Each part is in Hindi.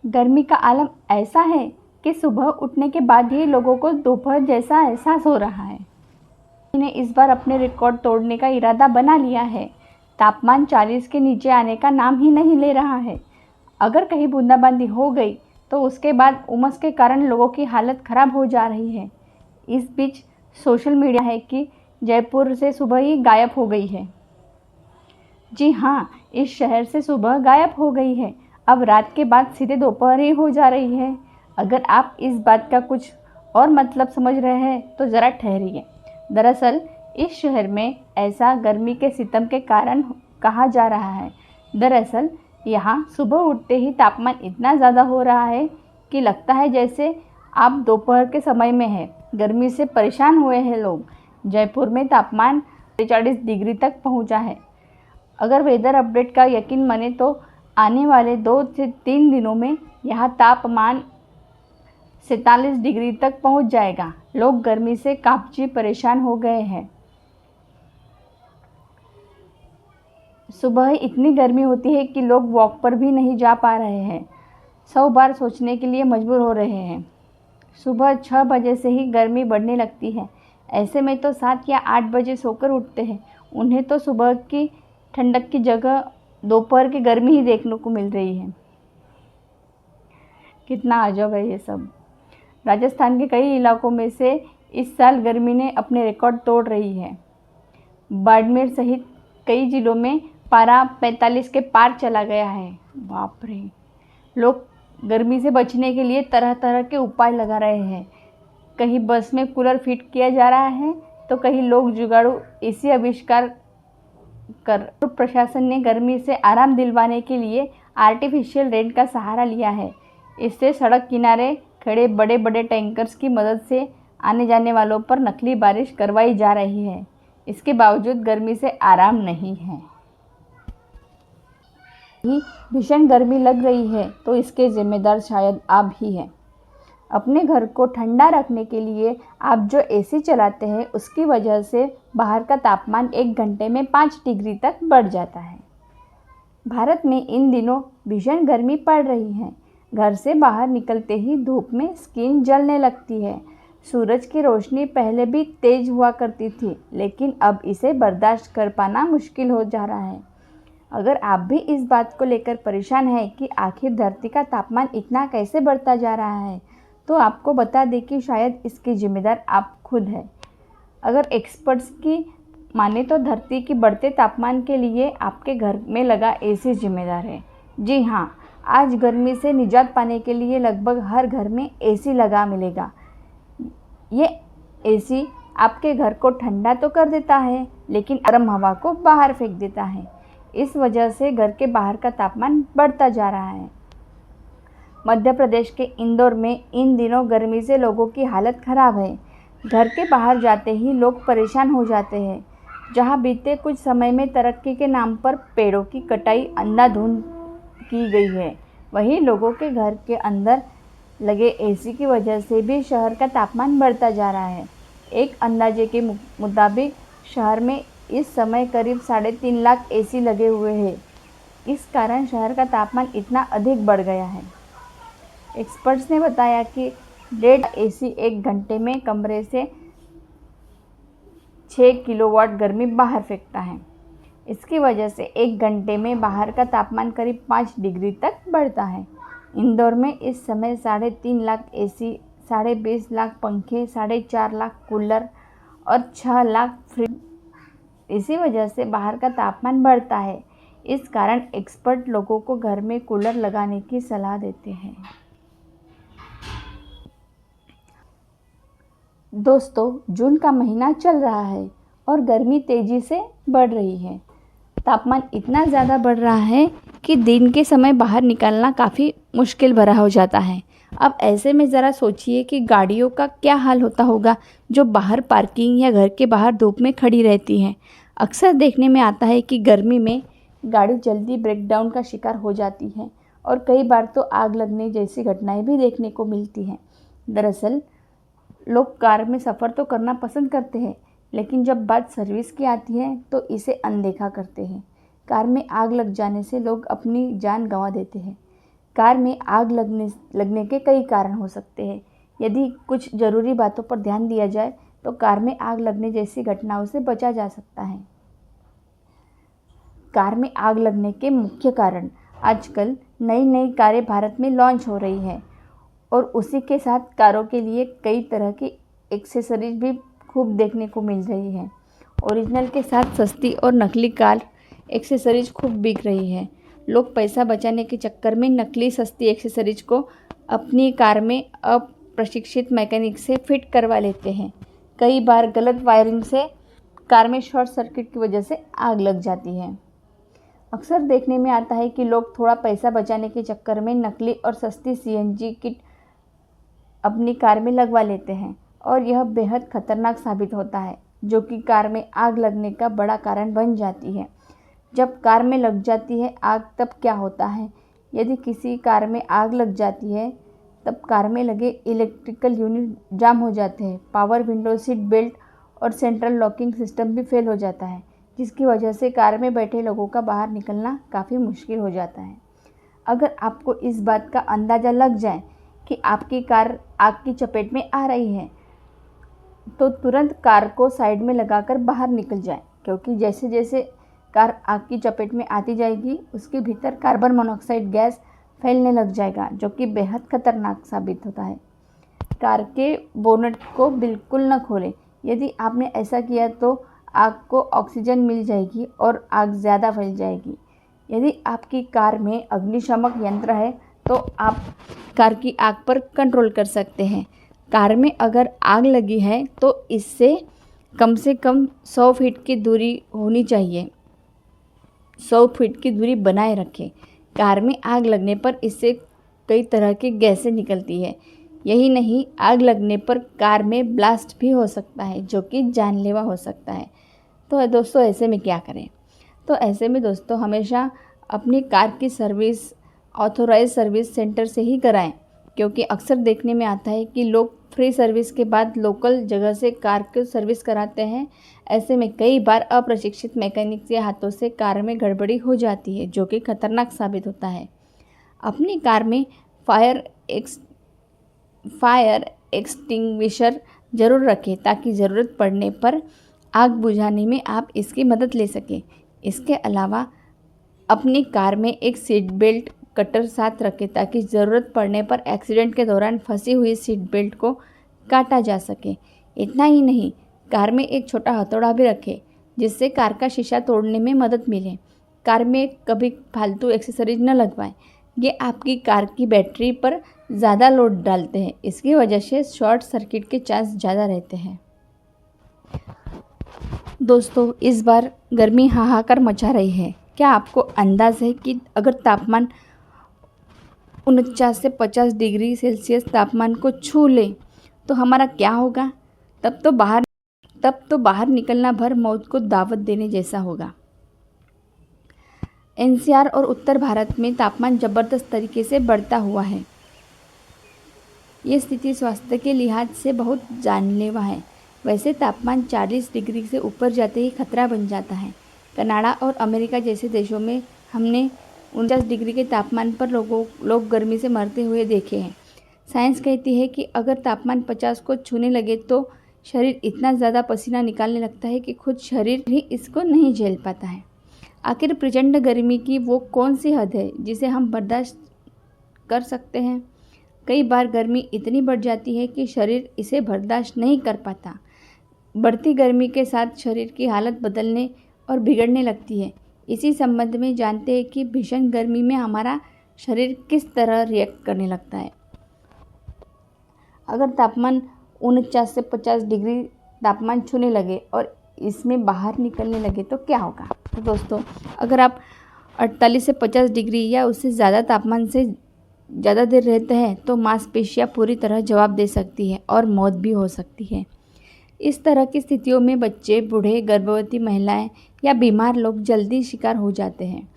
गर्मी का आलम ऐसा है कि सुबह उठने के बाद ही लोगों को दोपहर जैसा एहसास हो रहा है। इन्हें इस बार अपने रिकॉर्ड तोड़ने का इरादा बना लिया है। तापमान 40 के नीचे आने का नाम ही नहीं ले रहा है। अगर कहीं बूंदाबांदी हो गई तो उसके बाद उमस के कारण लोगों की हालत ख़राब हो जा रही है। इस बीच सोशल मीडिया है कि जयपुर से सुबह ही गायब हो गई है। जी हाँ, इस शहर से सुबह गायब हो गई है। अब रात के बाद सीधे दोपहर ही हो जा रही है। अगर आप इस बात का कुछ और मतलब समझ रहे हैं तो ज़रा ठहरिए। दरअसल इस शहर में ऐसा गर्मी के सितम के कारण कहा जा रहा है। दरअसल यहाँ सुबह उठते ही तापमान इतना ज़्यादा हो रहा है कि लगता है जैसे आप दोपहर के समय में हैं। गर्मी से परेशान हुए हैं लोग। जयपुर में तापमान 40 डिग्री तक पहुँचा है। अगर वेदर अपडेट का यकीन माने तो आने वाले 2 से 3 दिनों में यहाँ तापमान 47 डिग्री तक पहुँच जाएगा। लोग गर्मी से काफ़ी परेशान हो गए हैं। सुबह इतनी गर्मी होती है कि लोग वॉक पर भी नहीं जा पा रहे हैं। 100 बार सोचने के लिए मजबूर हो रहे हैं। सुबह 6 बजे से ही गर्मी बढ़ने लगती है। ऐसे में तो 7 या 8 बजे सोकर उठते हैं। उन्हें तो सुबह की ठंडक की जगह दोपहर की गर्मी ही देखने को मिल रही है। कितना अजब है ये सब। राजस्थान के कई इलाकों में से इस साल गर्मी ने अपने रिकॉर्ड तोड़ रही है। बाड़मेर सहित कई जिलों में पारा 45 के पार चला गया है। बाप रे। लोग गर्मी से बचने के लिए तरह तरह के उपाय लगा रहे हैं। कहीं बस में कूलर फिट किया जा रहा है तो कहीं लोग जुगाड़ू एसी आविष्कार कर प्रशासन ने गर्मी से आराम दिलवाने के लिए आर्टिफिशियल रेन का सहारा लिया है। इससे सड़क किनारे खड़े बड़े बड़े टैंकर्स की मदद से आने जाने वालों पर नकली बारिश करवाई जा रही है। इसके बावजूद गर्मी से आराम नहीं है। भीषण गर्मी लग रही है तो इसके जिम्मेदार शायद आप ही हैं। अपने घर को ठंडा रखने के लिए आप जो एसी चलाते हैं उसकी वजह से बाहर का तापमान 1 घंटे में 5 डिग्री तक बढ़ जाता है। भारत में इन दिनों भीषण गर्मी पड़ रही है। घर से बाहर निकलते ही धूप में स्किन जलने लगती है। सूरज की रोशनी पहले भी तेज हुआ करती थी, लेकिन अब इसे बर्दाश्त कर पाना मुश्किल हो जा रहा है। अगर आप भी इस बात को लेकर परेशान हैं कि आखिर धरती का तापमान इतना कैसे बढ़ता जा रहा है, तो आपको बता दें कि शायद इसकी जिम्मेदार आप खुद हैं। अगर एक्सपर्ट्स की माने तो धरती की बढ़ते तापमान के लिए आपके घर में लगा एसी जिम्मेदार है। जी हाँ, आज गर्मी से निजात पाने के लिए लगभग हर घर में एसी लगा मिलेगा। ये एसी आपके घर को ठंडा तो कर देता है, लेकिन गर्म हवा को बाहर फेंक देता है। इस वजह से घर के बाहर का तापमान बढ़ता जा रहा है। मध्य प्रदेश के इंदौर में इन दिनों गर्मी से लोगों की हालत ख़राब है। घर के बाहर जाते ही लोग परेशान हो जाते हैं। जहां बीते कुछ समय में तरक्की के नाम पर पेड़ों की कटाई अंधाधुंध की गई है, वहीं लोगों के घर के अंदर लगे एसी की वजह से भी शहर का तापमान बढ़ता जा रहा है। एक अंदाजे के मुताबिक शहर में इस समय करीब 3.5 लाख एसी लगे हुए हैं। इस कारण शहर का तापमान इतना अधिक बढ़ गया है। एक्सपर्ट्स ने बताया कि 1.5 एसी 1 घंटे में कमरे से 6 किलोवाट गर्मी बाहर फेंकता है। इसकी वजह से 1 घंटे में बाहर का तापमान करीब 5 डिग्री तक बढ़ता है। इंदौर में इस समय 3.5 लाख एसी, 20.5 लाख पंखे, 4.5 लाख कूलर और 6 लाख फ्रिज। इसी वजह से बाहर का तापमान बढ़ता है। इस कारण एक्सपर्ट लोगों को घर में कूलर लगाने की सलाह देते हैं। दोस्तों, जून का महीना चल रहा है और गर्मी तेज़ी से बढ़ रही है। तापमान इतना ज़्यादा बढ़ रहा है कि दिन के समय बाहर निकलना काफ़ी मुश्किल भरा हो जाता है। अब ऐसे में ज़रा सोचिए कि गाड़ियों का क्या हाल होता होगा जो बाहर पार्किंग या घर के बाहर धूप में खड़ी रहती हैं। अक्सर देखने में आता है कि गर्मी में गाड़ी जल्दी ब्रेकडाउन का शिकार हो जाती है और कई बार तो आग लगने जैसी घटनाएं भी देखने को मिलती हैं। दरअसल लोग कार में सफ़र तो करना पसंद करते हैं, लेकिन जब बात सर्विस की आती है तो इसे अनदेखा करते हैं। कार में आग लग जाने से लोग अपनी जान गंवा देते हैं। कार में आग लगने के कई कारण हो सकते हैं। यदि कुछ ज़रूरी बातों पर ध्यान दिया जाए तो कार में आग लगने जैसी घटनाओं से बचा जा सकता है। कार में आग लगने के मुख्य कारण। आजकल नई नई कारें भारत में लॉन्च हो रही है और उसी के साथ कारों के लिए कई तरह की एक्सेसरीज भी खूब देखने को मिल रही है। ओरिजिनल के साथ सस्ती और नकली कार एक्सेसरीज खूब बिक रही है। लोग पैसा बचाने के चक्कर में नकली सस्ती एक्सेसरीज को अपनी कार में अप्रशिक्षित मैकेनिक से फिट करवा लेते हैं। कई बार गलत वायरिंग से कार में शॉर्ट सर्किट की वजह से आग लग जाती है। अक्सर देखने में आता है कि लोग थोड़ा पैसा बचाने के चक्कर में नकली और सस्ती सीएनजी किट अपनी कार में लगवा लेते हैं और यह बेहद खतरनाक साबित होता है, जो कि कार में आग लगने का बड़ा कारण बन जाती है। जब कार में लग जाती है आग तब क्या होता है? यदि किसी कार में आग लग जाती है तब कार में लगे इलेक्ट्रिकल यूनिट जाम हो जाते हैं, पावर विंडो, सीट बेल्ट और सेंट्रल लॉकिंग सिस्टम भी फेल हो जाता है, जिसकी वजह से कार में बैठे लोगों का बाहर निकलना काफ़ी मुश्किल हो जाता है। अगर आपको इस बात का अंदाज़ा लग जाए कि आपकी कार आग की चपेट में आ रही है तो तुरंत कार को साइड में लगाकर बाहर निकल जाए, क्योंकि जैसे जैसे कार आग की चपेट में आती जाएगी उसके भीतर कार्बन मोनोऑक्साइड गैस फैलने लग जाएगा, जो कि बेहद खतरनाक साबित होता है। कार के बोनट को बिल्कुल न खोलें। यदि आपने ऐसा किया तो आग को ऑक्सीजन मिल जाएगी और आग ज़्यादा फैल जाएगी। यदि आपकी कार में अग्निशामक यंत्र है तो आप कार की आग पर कंट्रोल कर सकते हैं। कार में अगर आग लगी है तो इससे कम से कम 100 फीट की दूरी होनी चाहिए। 100 फीट की दूरी बनाए रखें। कार में आग लगने पर इससे कई तरह की गैसें निकलती है। यही नहीं, आग लगने पर कार में ब्लास्ट भी हो सकता है, जो कि जानलेवा हो सकता है। तो दोस्तों ऐसे में क्या करें? तो ऐसे में दोस्तों हमेशा अपनी कार की सर्विस ऑथोराइज सर्विस सेंटर से ही कराएं, क्योंकि अक्सर देखने में आता है कि लोग फ्री सर्विस के बाद लोकल जगह से कार की सर्विस कराते हैं। ऐसे में कई बार अप्रशिक्षित मैकेनिक के हाथों से कार में गड़बड़ी हो जाती है, जो कि खतरनाक साबित होता है। अपनी कार में फायर एक्सटिंग्विशर ज़रूर रखें ताकि ज़रूरत पड़ने पर आग बुझाने में आप इसकी मदद ले सकें। इसके अलावा अपनी कार में एक सीट बेल्ट कटर साथ रखें ताकि ज़रूरत पड़ने पर एक्सीडेंट के दौरान फंसी हुई सीट बेल्ट को काटा जा सके। इतना ही नहीं, कार में एक छोटा हथौड़ा भी रखें जिससे कार का शीशा तोड़ने में मदद मिले। कार में कभी फालतू एक्सेसरीज न लगवाएं, ये आपकी कार की बैटरी पर ज़्यादा लोड डालते हैं। इसकी वजह से शॉर्ट सर्किट के चांस ज़्यादा रहते हैं। दोस्तों इस बार गर्मी हाहाकार मचा रही है। क्या आपको अंदाज़ है कि अगर तापमान 49 से 50 डिग्री सेल्सियस तापमान को छू ले तो हमारा क्या होगा? तब तो बाहर निकलना भर मौत को दावत देने जैसा होगा। एनसीआर और उत्तर भारत में तापमान ज़बरदस्त तरीके से बढ़ता हुआ है। ये स्थिति स्वास्थ्य के लिहाज से बहुत जानलेवा है। वैसे तापमान 40 डिग्री से ऊपर जाते ही खतरा बन जाता है। कनाडा और अमेरिका जैसे देशों में हमने 49 डिग्री के तापमान पर लोग गर्मी से मरते हुए देखे हैं। साइंस कहती है कि अगर तापमान 50 को छूने लगे तो शरीर इतना ज़्यादा पसीना निकालने लगता है कि खुद शरीर ही इसको नहीं झेल पाता है। आखिर प्रचंड गर्मी की वो कौन सी हद है जिसे हम बर्दाश्त कर सकते हैं? कई बार गर्मी इतनी बढ़ जाती है कि शरीर इसे बर्दाश्त नहीं कर पाता। बढ़ती गर्मी के साथ शरीर की हालत बदलने और बिगड़ने लगती है। इसी संबंध में जानते हैं कि भीषण गर्मी में हमारा शरीर किस तरह रिएक्ट करने लगता है। अगर तापमान 49 से 50 डिग्री तापमान छूने लगे और इसमें बाहर निकलने लगे तो क्या होगा? तो दोस्तों अगर आप 48 से 50 डिग्री या उससे ज़्यादा तापमान से ज़्यादा देर रहते हैं तो मांसपेशियाँ पूरी तरह जवाब दे सकती है और मौत भी हो सकती है। इस तरह की स्थितियों में बच्चे, बूढ़े, गर्भवती महिलाएं या बीमार लोग जल्दी शिकार हो जाते हैं।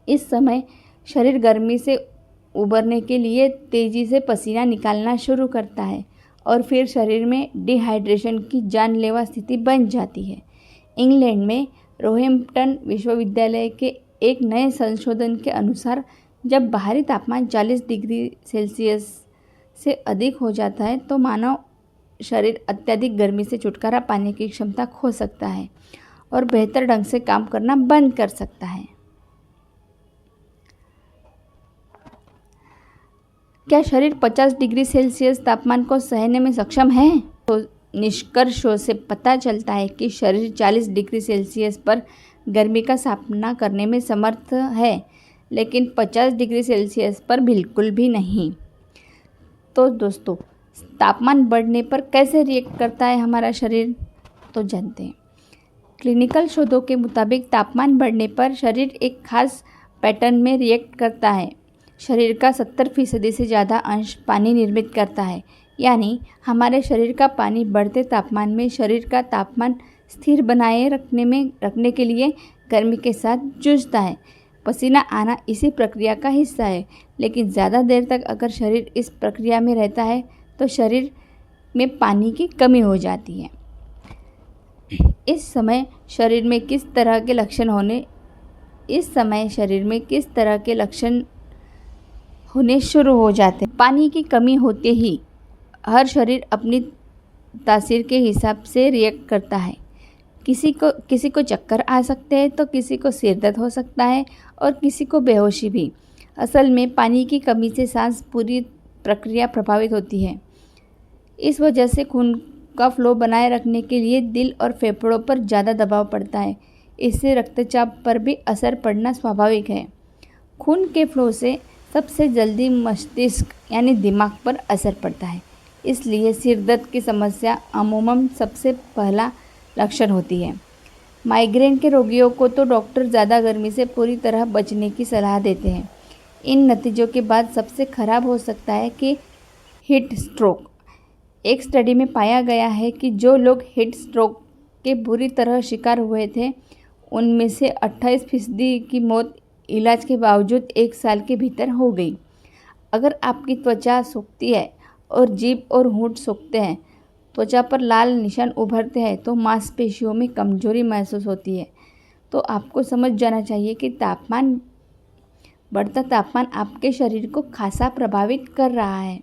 इस समय शरीर गर्मी से उबरने के लिए तेज़ी से पसीना निकालना शुरू करता है और फिर शरीर में डिहाइड्रेशन की जानलेवा स्थिति बन जाती है। इंग्लैंड में रोहेम्पटन विश्वविद्यालय के एक नए संशोधन के अनुसार जब बाहरी तापमान 40 डिग्री सेल्सियस से अधिक हो जाता है तो मानव शरीर अत्यधिक गर्मी से छुटकारा पाने की क्षमता खो सकता है और बेहतर ढंग से काम करना बंद कर सकता है। क्या शरीर 50 डिग्री सेल्सियस तापमान को सहने में सक्षम है? तो निष्कर्षों से पता चलता है कि शरीर 40 डिग्री सेल्सियस पर गर्मी का सामना करने में समर्थ है, लेकिन 50 डिग्री सेल्सियस पर बिल्कुल भी नहीं। तो दोस्तों, तापमान बढ़ने पर कैसे रिएक्ट करता है हमारा शरीर, तो जानते हैं। क्लिनिकल शोधों के मुताबिक तापमान बढ़ने पर शरीर एक खास पैटर्न में रिएक्ट करता है। शरीर का 70% से ज़्यादा अंश पानी निर्मित करता है, यानी हमारे शरीर का पानी बढ़ते तापमान में शरीर का तापमान स्थिर बनाए रखने के लिए गर्मी के साथ जूझता है। पसीना आना इसी प्रक्रिया का हिस्सा है, लेकिन ज़्यादा देर तक अगर शरीर इस प्रक्रिया में रहता है तो शरीर में पानी की कमी हो जाती है। इस समय शरीर में किस तरह के लक्षण होने शुरू हो जाते हैं। पानी की कमी होते ही हर शरीर अपनी तासीर के हिसाब से रिएक्ट करता है। किसी को चक्कर आ सकते हैं तो किसी को सिर दर्द हो सकता है और किसी को बेहोशी भी। असल में पानी की कमी से सांस पूरी प्रक्रिया प्रभावित होती है। इस वजह से खून का फ्लो बनाए रखने के लिए दिल और फेफड़ों पर ज़्यादा दबाव पड़ता है। इससे रक्तचाप पर भी असर पड़ना स्वाभाविक है। खून के फ्लो से सबसे जल्दी मस्तिष्क यानी दिमाग पर असर पड़ता है, इसलिए सिर दर्द की समस्या अमूमन सबसे पहला लक्षण होती है। माइग्रेन के रोगियों को तो डॉक्टर ज़्यादा गर्मी से पूरी तरह बचने की सलाह देते हैं। इन नतीजों के बाद सबसे खराब हो सकता है कि हीट स्ट्रोक। एक स्टडी में पाया गया है कि जो लोग हीट स्ट्रोक के बुरी तरह शिकार हुए थे, उनमें से 28% की मौत इलाज के बावजूद 1 साल के भीतर हो गई। अगर आपकी त्वचा सूखती है और जीभ और होंठ सूखते हैं, त्वचा पर लाल निशान उभरते हैं, तो मांसपेशियों में कमजोरी महसूस होती है। तो आपको समझ जाना चाहिए कि बढ़ता तापमान आपके शरीर को खासा प्रभावित कर रहा है।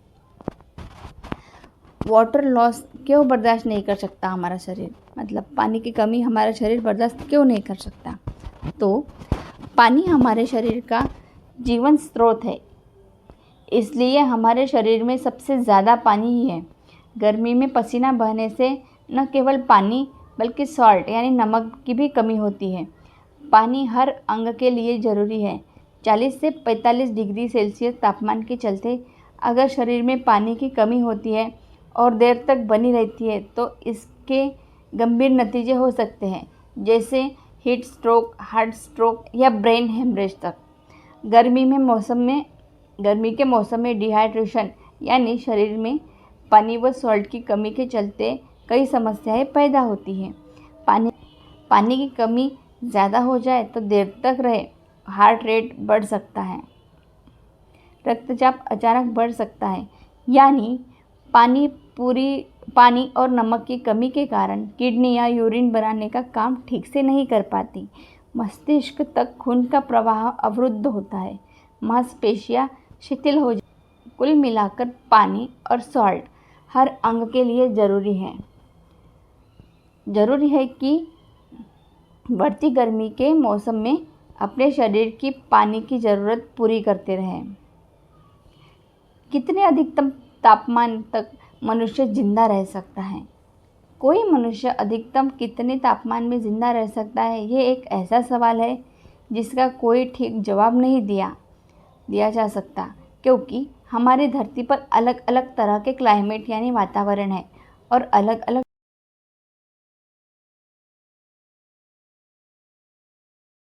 वाटर लॉस क्यों बर्दाश्त नहीं कर सकता हमारा शरीर, मतलब पानी की कमी हमारा शरीर बर्दाश्त क्यों नहीं कर सकता? तो पानी हमारे शरीर का जीवन स्रोत है, इसलिए हमारे शरीर में सबसे ज़्यादा पानी ही है। गर्मी में पसीना बहने से न केवल पानी बल्कि सॉल्ट यानी नमक की भी कमी होती है। पानी हर अंग के लिए ज़रूरी है। 40 से 45 डिग्री सेल्सियस तापमान के चलते अगर शरीर में पानी की कमी होती है और देर तक बनी रहती है तो इसके गंभीर नतीजे हो सकते हैं, जैसे हीट स्ट्रोक, हार्ट स्ट्रोक या ब्रेन हेमरेज तक। गर्मी के मौसम में डिहाइड्रेशन यानी शरीर में पानी व सॉल्ट की कमी के चलते कई समस्याएं पैदा होती हैं। पानी की कमी ज़्यादा हो जाए तो देर तक रहे हार्ट रेट बढ़ सकता है, रक्तचाप अचानक बढ़ सकता है, यानी पानी और नमक की कमी के कारण किडनी या यूरिन बनाने का काम ठीक से नहीं कर पाती। मस्तिष्क तक खून का प्रवाह अवरुद्ध होता है, मांसपेशियां शिथिल हो जाती। कुल मिलाकर पानी और सॉल्ट हर अंग के लिए ज़रूरी है कि बढ़ती गर्मी के मौसम में अपने शरीर की पानी की ज़रूरत पूरी करते रहें। कितने अधिकतम तापमान तक मनुष्य जिंदा रह सकता है? कोई मनुष्य अधिकतम कितने तापमान में जिंदा रह सकता है, ये एक ऐसा सवाल है जिसका कोई ठीक जवाब नहीं दिया जा सकता, क्योंकि हमारी धरती पर अलग अलग तरह के क्लाइमेट यानी वातावरण है और अलग अलग